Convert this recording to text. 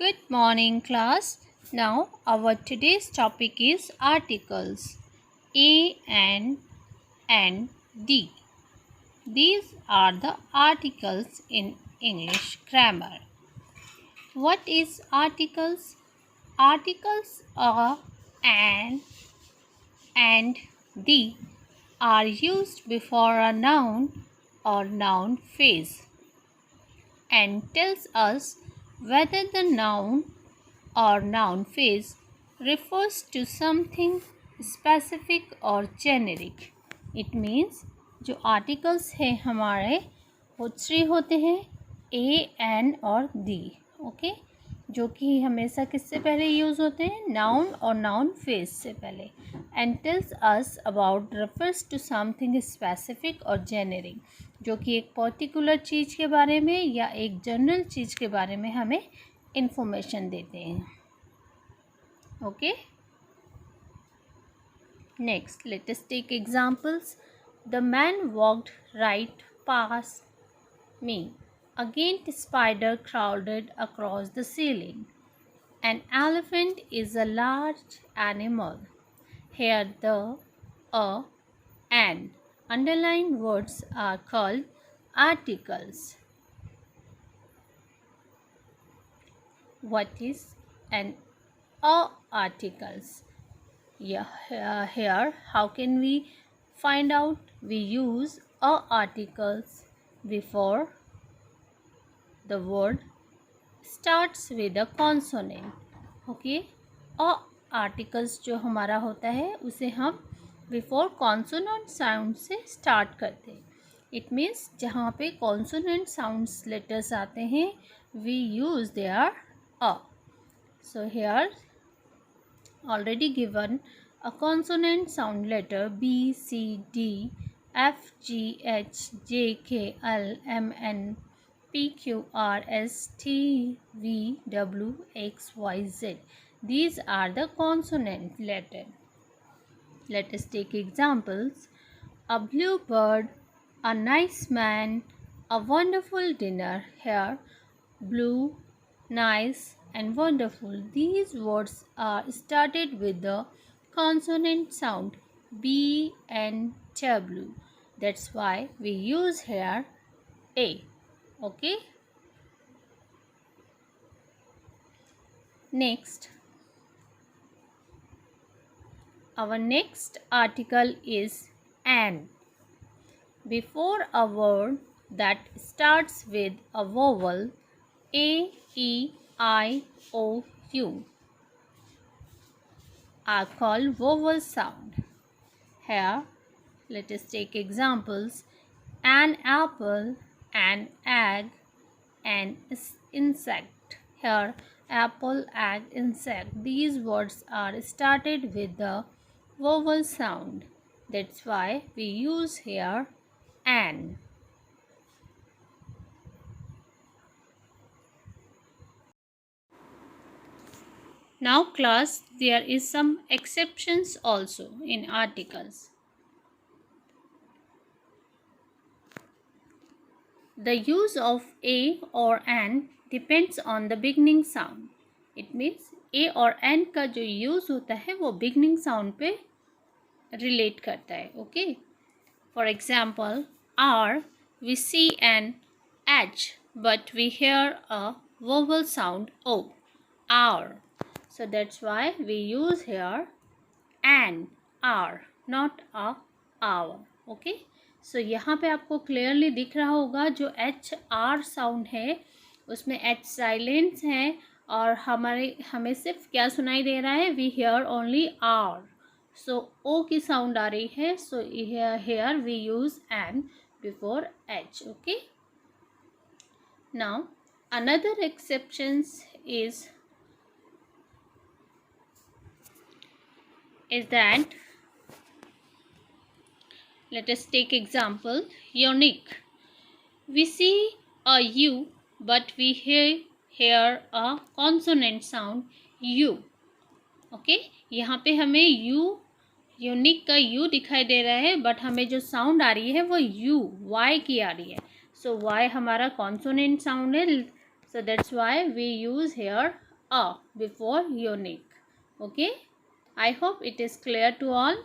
Good morning, class. Now, our today's topic is articles A and D. These are the articles in English grammar. What is articles? Articles are and the are used before a noun or noun phrase and tells us whether the noun or noun phrase refers to something specific or generic. It means जो articles हैं हमारे वो three होते हैं A N और दी okay जो कि हमेशा किससे पहले यूज़ होते हैं नाउन और नाउन फ्रेज से पहले and tells us about refers to something specific और जेनेरिक जो कि एक पर्टिकुलर चीज़ के बारे में या एक जनरल चीज़ के बारे में हमें इंफॉर्मेशन देते हैं okay. Next, let us take examples. The man walked right past me. A giant spider crowded across the ceiling. An elephant is a large animal. Here the, a, and underlined words are called articles. What is an articles? Here how can we find out? We use articles before the word starts with a consonant okay. articles जो हमारा होता है उसे हम before consonant sound से start करते हैं. It means जहाँ पे कॉन्सोनेंट साउंड्स लेटर्स आते हैं we use there a. So here already given a consonant sound letter B, C, D, F, G, H, J, K, L, M, N, P, Q, R, S, T, V, W, X, Y, Z. These are the consonant letter. Let us take examples. A blue bird, a nice man, a wonderful dinner. Here, blue, nice, and wonderful. These words are started with the consonant sound B and W. That's why we use here A. Okay. Next, our next article is an. Before a word that starts with a vowel A, E, I, O, U are called vowel sound. Here, let us take examples. An apple, an egg, an insect. Here, apple, egg, insect. These words are started with the vowel sound. That's why we use here an. Now class, there is some exceptions also in articles. The use of a or an depends on the beginning sound. It means a और n का जो use होता है वो beginning sound पे relate करता है. Okay. For example, R we see an H but we hear a vowel sound O. R. So that's why we use here an R, not a our. Okay. सो यहाँ पे आपको clearly दिख रहा होगा जो एच आर साउंड है उसमें H silence है और हमें सिर्फ क्या सुनाई दे रहा है we hear only R. So O की साउंड आ रही है so here we use an before H. Okay. Now another exceptions is that let us take example unique. We see a U but we hear a consonant sound U. Okay. यहाँ पे हमें U unique का U दिखाई दे रहा है but हमें जो sound आ रही है वो U Y की आ रही है. सो Y हमारा consonant साउंड है. So that's why we use here a before unique. Okay. I hope it is clear to all.